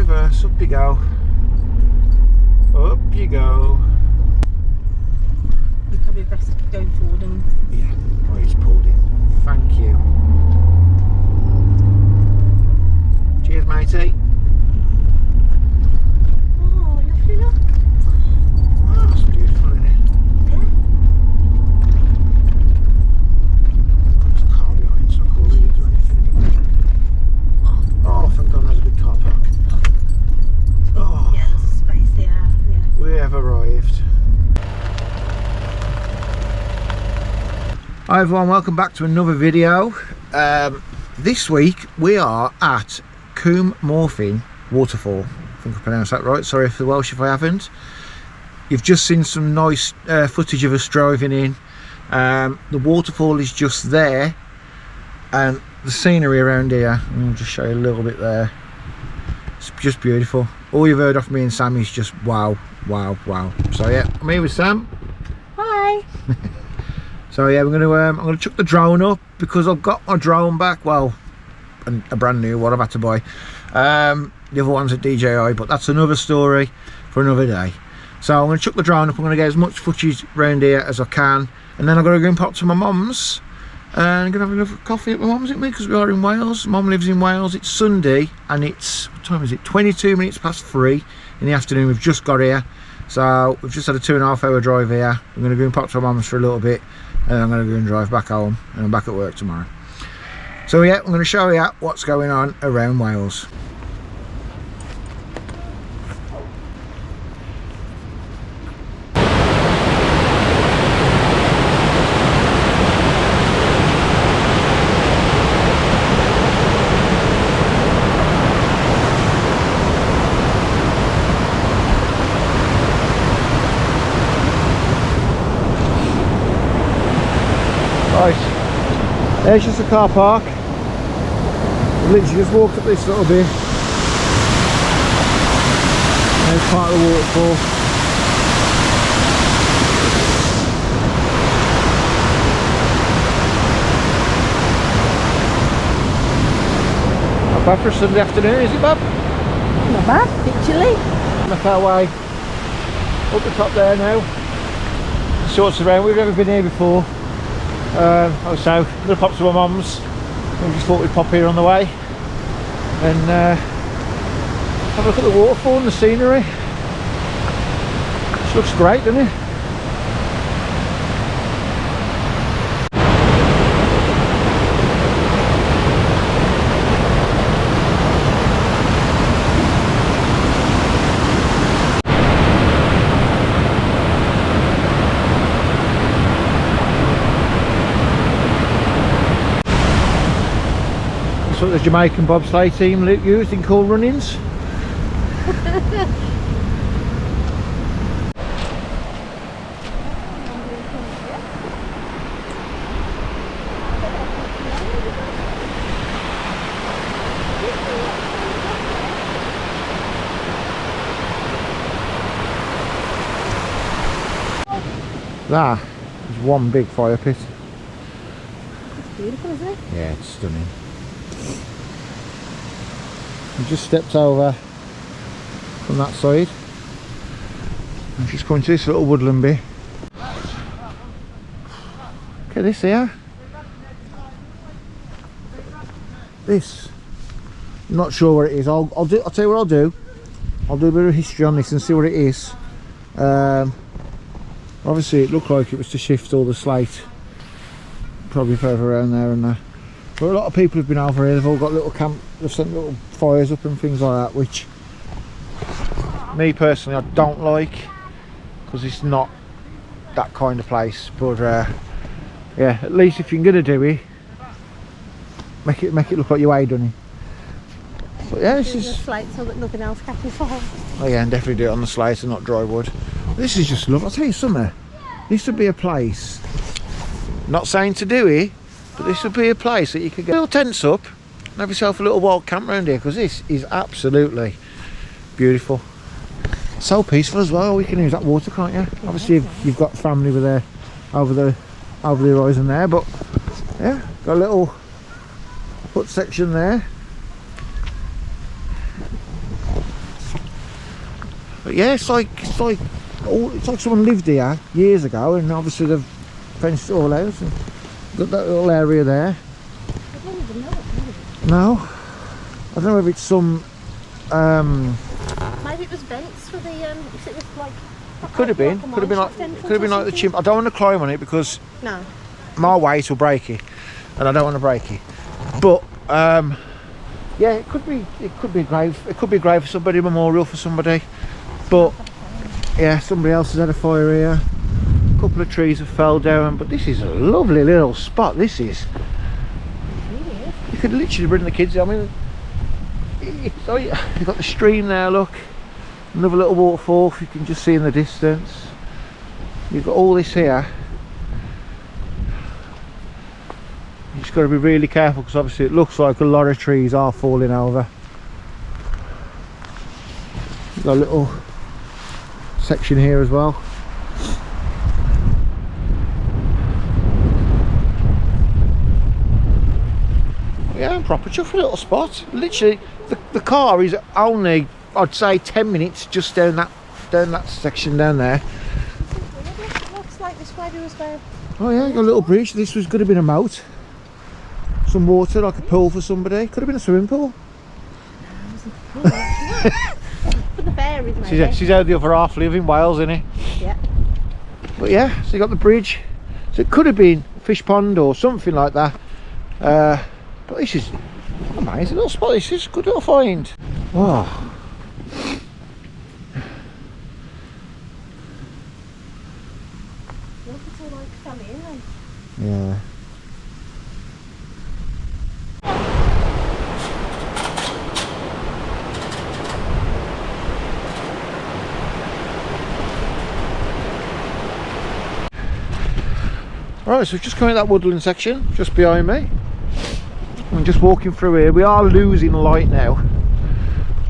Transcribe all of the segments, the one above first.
reverse, up you go. Up you go. You're probably best going forward and... Yeah, oh, he's pulled in. Thank you. Cheers, matey. Oh, lovely look. Oh, that's beautiful, isn't it? Yeah. There's a car behind, so I can't really do anything. Oh, thank God there's a big car park. Oh, Yeah, there's a space here. Yeah. we have arrived. Hi everyone, welcome back to another video. This week we are at Cwmorthin waterfall. I think I pronounced that right, sorry for the Welsh if I haven't. You've just seen some nice footage of us driving in. The waterfall is just there, and the scenery around here, I'll just show you a little bit there. It's just beautiful. All you've heard off me and Sam is just wow, wow, wow. So yeah, I'm here with Sam. Hi. So yeah, I'm gonna chuck the drone up because I've got my drone back. Well, a brand new one I've had to buy. The other one's at DJI, but that's another story for another day. So I'm gonna chuck the drone up. I'm gonna get as much footage around here as I can, and then I'm gonna go and pop to my mum's and I'm gonna have a little coffee at my mum's with me because we are in Wales. Mum lives in Wales. It's Sunday and it's, what time is it? 22 minutes past 3 in the afternoon. We've just got here, so we've just had a 2.5 hour drive here. I'm gonna go and pop to my mum's for a little bit, and I'm going to go and drive back home, and I'm back at work tomorrow. So yeah, I'm going to show you what's going on around Wales. Right, there's just a car park. I've literally just walked up this little bit. There's part of the waterfall. Not bad for a Sunday afternoon, is it, Bob? Not bad, bit chilly. Make our way up the top there now. See what's around. We've never been here before. So I'm going to pop to my mum's. We just thought we'd pop here on the way and have a look at the waterfall and the scenery. This looks great, doesn't it? That's what the Jamaican bobsleigh team used in cool runnings. That is one big fire pit. It's beautiful, isn't it? Yeah, it's stunning. We just stepped over from that side and just come to this little woodland bit. Look at this here. This, I'm not sure what it is. I'll tell you what I'll do. I'll do a bit of history on this and see what it is. Obviously it looked like it was to shift all the slate probably further around there and there. But a lot of people have been over here. They've all got little camp, they've sent little fires up and things like that, which me personally I don't like because it's not that kind of place. But yeah, at least if you're gonna do it, make it look like you ain't done it. But yeah, this is slate so that nothing else catches fire. Oh yeah, and definitely do it on the slate and not dry wood. This is just lovely. I'll tell you something. This would be a place. Not saying to do it, but this would be a place that you could get little tents up and have yourself a little wild camp around here, because this is absolutely beautiful. So peaceful as well. We can use that water, can't you? Obviously you've got family with there over the horizon there, but yeah, got a little hut section there. But yeah, it's like someone lived here years ago, and obviously they've fenced it all out and got that little area there. I don't even know it. No, I don't know if it's some. Maybe it was vents for the. It was like. Could have been. Could have been like the chimp. I don't want to climb on it because No. my weight will break it, and I don't want to break it. But yeah, it could be a grave. It could be a grave for somebody, a memorial for somebody. But yeah, somebody else has had a fire here. A couple of trees have fell down. But this is a lovely little spot. This is. You could literally bring the kids. I mean, you've got the stream there. Look, another little waterfall. You can just see in the distance. You've got all this here. You just got to be really careful because obviously it looks like a lot of trees are falling over. You've got a little section here as well. Yeah, proper chuffy little spot. Literally, the car is only, I'd say, 10 minutes just down that section down there. It looks like this way was there. Oh yeah, got a little bridge. This could have been a moat. Some water, like a pool for somebody. Could have been a swimming pool. For the fairies, maybe. She's how the other half live in Wales, isn't it? Yeah. But yeah, so you got the bridge. So it could have been a fish pond or something like that. But this is amazing little spot. This is a good little find. Oh. Look, it's all like fell in. Yeah. Right, so we've just come in that woodland section just behind me. I'm just walking through here. We are losing light now.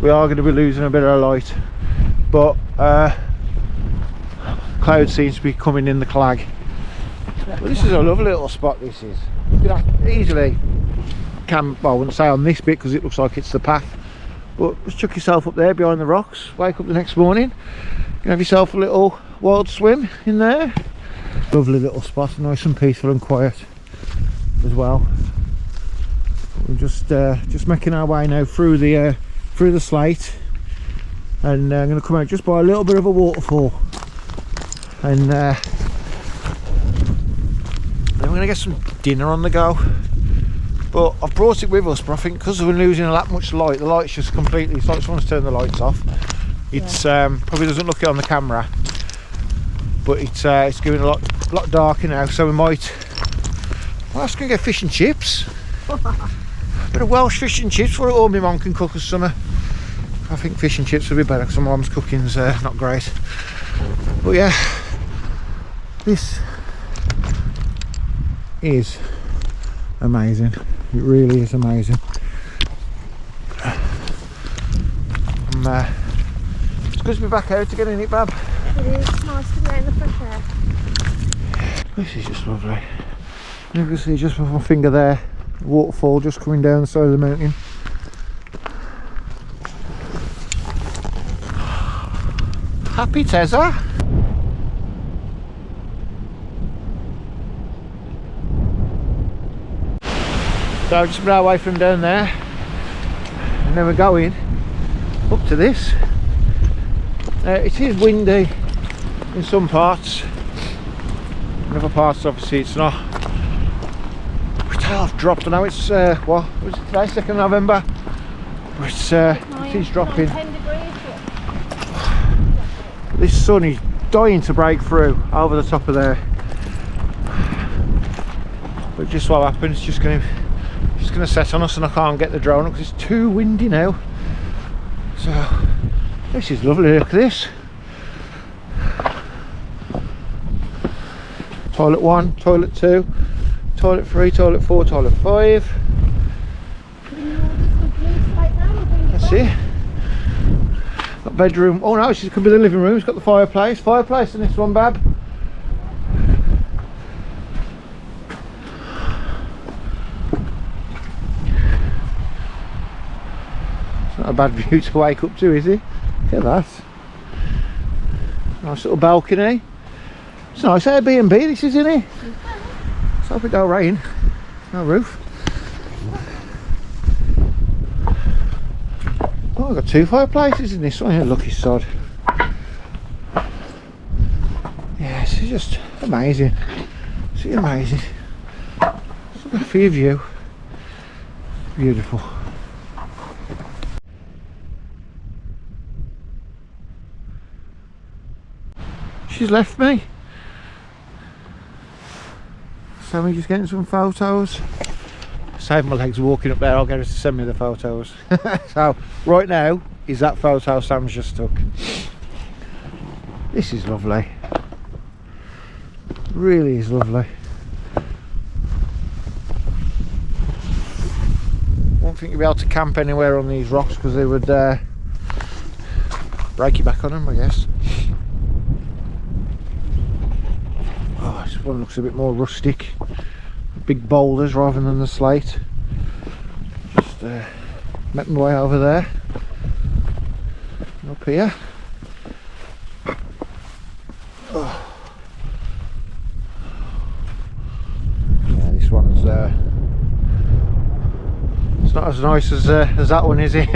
We are going to be losing a bit of light, but cloud seems to be coming in the clag. But this is a lovely little spot. This is. You can easily well, I wouldn't say on this bit because it looks like it's the path, but just chuck yourself up there behind the rocks. Wake up the next morning, you can have yourself a little wild swim in there. Lovely little spot, nice and peaceful and quiet as well. We're just making our way now through the slate, and I'm going to come out just by a little bit of a waterfall, and then we're going to get some dinner on the go. But I've brought it with us, but I think because we're losing that much light, the light's just completely, it's like someone's turned the lights off. It's probably doesn't look it on the camera, but it's getting a lot darker now, so we might, well, I was going to get fish and chips. Bit of Welsh fish and chips, or my mum can cook us some. I think fish and chips would be better because my mum's cooking's not great. But yeah, this is amazing. It really is amazing. It's good to be back out again, isn't it, Bab? It is nice to be out in the fresh air. This is just lovely. You can see just with my finger there, waterfall just coming down the side of the mountain. Happy Tessa? So I've just been away from down there, and then we're going up to this. It is windy in some parts, in other parts obviously it's not. It's half dropped. I know it's what was it today, 2nd November, but it is dropping. 10 degrees. This sun is dying to break through over the top of there, but just what happens, it's just going to set on us, and I can't get the drone up because it's too windy now. So this is lovely. Look at this. Toilet 1, toilet 2, toilet 3, toilet 4, toilet 5. That's it. Got bedroom. Oh no, this could be the living room. It's got the fireplace. Fireplace in this one, Bab. It's not a bad view to wake up to, is it? Look at that. Nice little balcony. It's a nice Airbnb this, isn't it? Let's hope it don't rain. No roof. Oh, I've got 2 fireplaces in this one. Yeah, lucky sod. Yeah, this is just amazing. It's amazing. Look at the view. Beautiful. She's left me. So we're just getting some photos. Save my legs walking up there, I'll get her to send me the photos. So right now is that photo Sam's just took. This is lovely. Really is lovely. Won't think you'll be able to camp anywhere on these rocks because they would break your back on them, I guess. Oh, this one looks a bit more rustic. Big boulders rather than the slate. Just make my way over there. Up here. Oh. Yeah, this one's it's not as nice as that one, is it?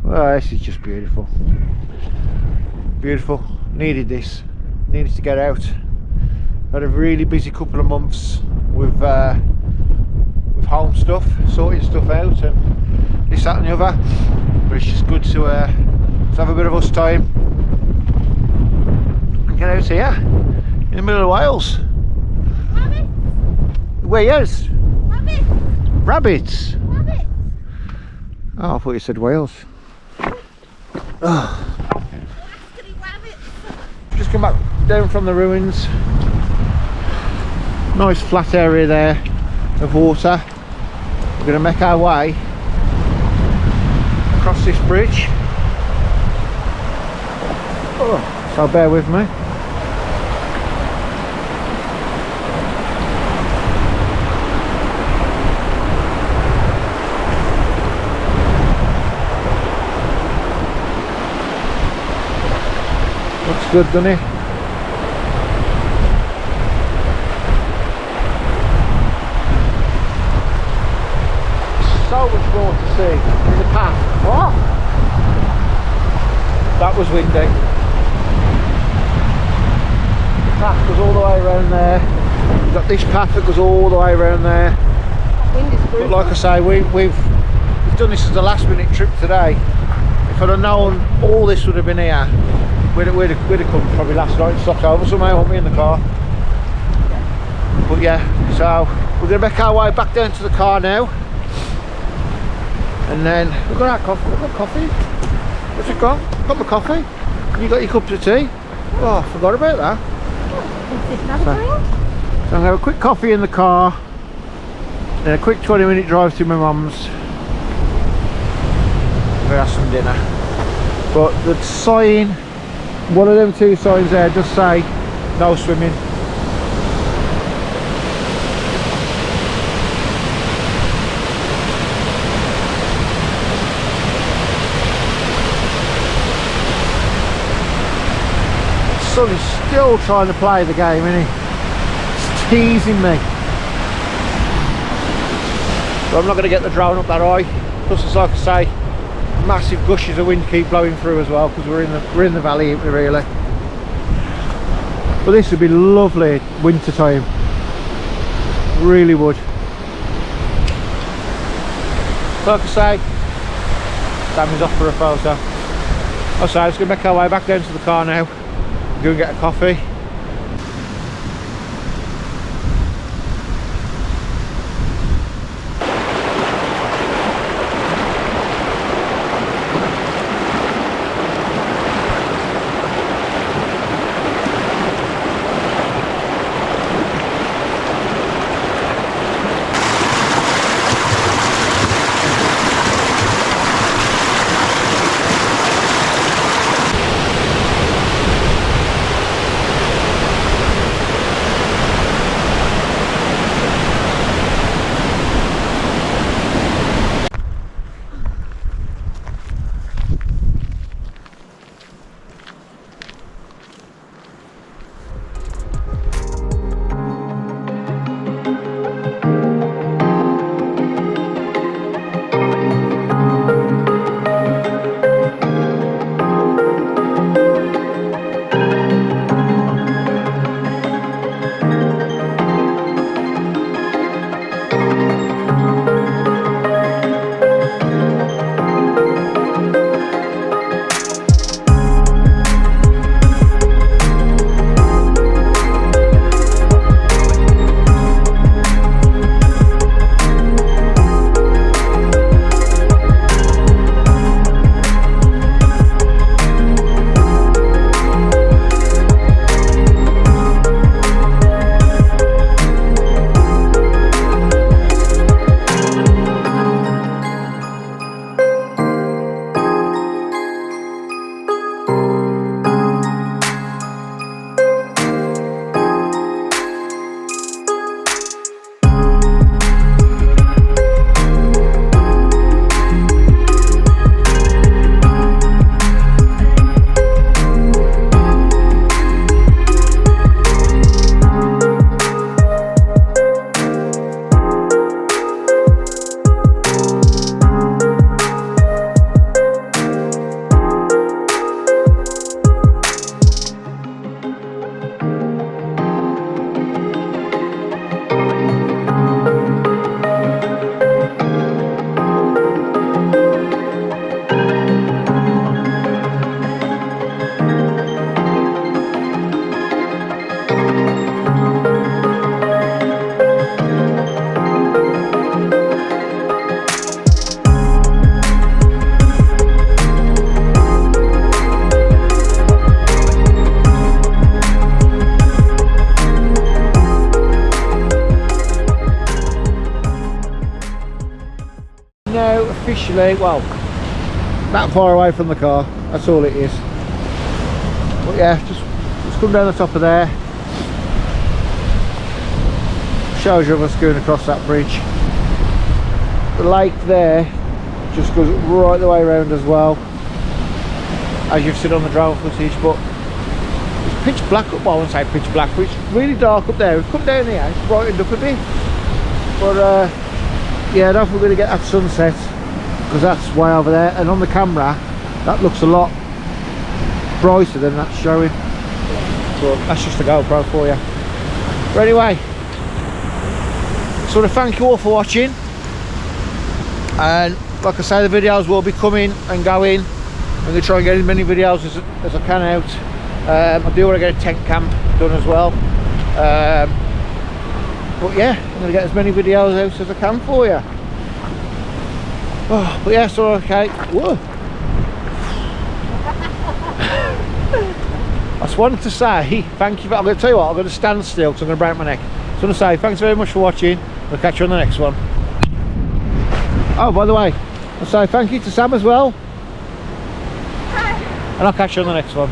Well, this is just beautiful. Beautiful. Needed this. Needed to get out. Had a really busy couple of months with home stuff, sorting stuff out, and this, that, and the other. But it's just good to have a bit of us time and get out here in the middle of Wales. Rabbits! Wales? Rabbits! Rabbits? Rabbits! Oh, I thought you said Wales. Oh. Just come back down from the ruins. Nice flat area there of water. We're going to make our way across this bridge. Oh, so bear with me. Looks good, doesn't it? So much more to see. There's a path. What? That was windy. The path goes all the way around there. We've got this path that goes all the way around there. But like I say, we've done this as a last minute trip today. If I'd have known all this would have been here, we'd have come probably last night and stopped over somewhere, won't we, in the car? But yeah, so we're going to make our way back down to the car now. And then we've got our coffee. We've got coffee. What's it got? Got my coffee. You got your cups of tea. Oh, I forgot about that. So I'm going to have a quick coffee in the car. Then a quick 20-minute drive to my mum's. We're going to have some dinner. But the sign, one of them 2 signs there does say no swimming. Son is still trying to play the game, isn't he? It's teasing me. But I'm not going to get the drone up that high. Plus, it's like I say, massive gushes of wind keep blowing through as well because we're in the valley really. But this would be lovely winter time. Really would. Like I say, Sam is off for a photo. I say, I'm just going to make our way back down to the car now. Go and get a coffee. Now officially, well, that far away from the car, that's all it is. But yeah, just come down the top of there. Shows you us going across that bridge. The lake there just goes right the way around as well, as you've seen on the drone footage. But it's pitch black up, well, I won't say pitch black, but it's really dark up there. We've come down here, it's brightened up a bit. But yeah, I don't think we're going to get that sunset because that's way over there, and on the camera that looks a lot brighter than that's showing. But that's just a GoPro for you. But anyway, sort of thank you all for watching, and like I say, the videos will be coming and going. I'm going to try and get as many videos as I can out. I do want to get a tent camp done as well. But yeah, I'm going to get as many videos out as I can for you. Oh, but yeah, so okay. Whoa. I just wanted to say thank you. I'm going to tell you what, I'm going to stand still because I'm going to break my neck. So I'm going to say thanks very much for watching. We'll catch you on the next one. Oh, by the way, I'll say thank you to Sam as well. Hi. And I'll catch you on the next one.